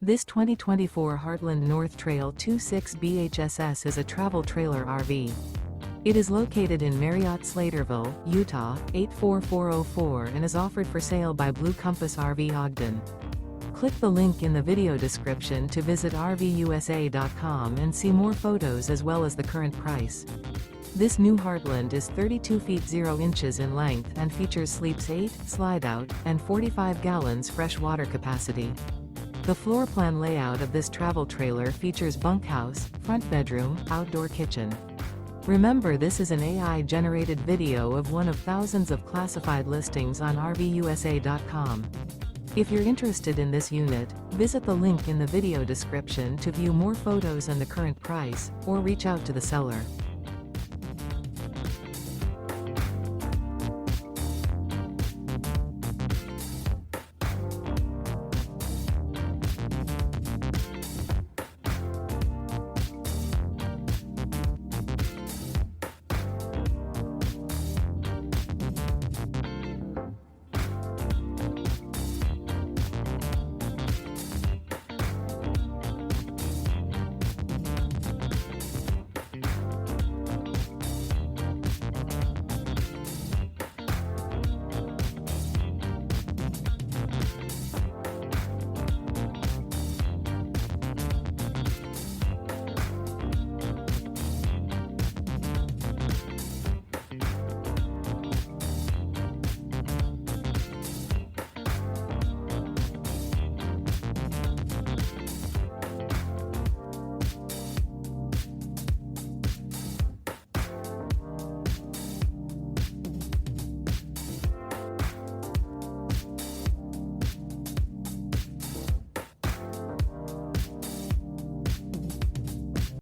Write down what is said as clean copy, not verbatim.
This 2024 Heartland North Trail 26 BHSS is a travel trailer RV. It is located in Marriott-Slaterville, Utah, 84404 and is offered for sale by Blue Compass RV Ogden. Click the link in the video description to visit RVUSA.com and see more photos as well as the current price. This new Heartland is 32 feet 0 inches in length and features sleeps 8, slide-out, and 45 gallons fresh water capacity. The floor plan layout of this travel trailer features bunkhouse, front bedroom, outdoor kitchen. Remember, this is an AI-generated video of one of thousands of classified listings on RVUSA.com. If you're interested in this unit, visit the link in the video description to view more photos and the current price, or reach out to the seller.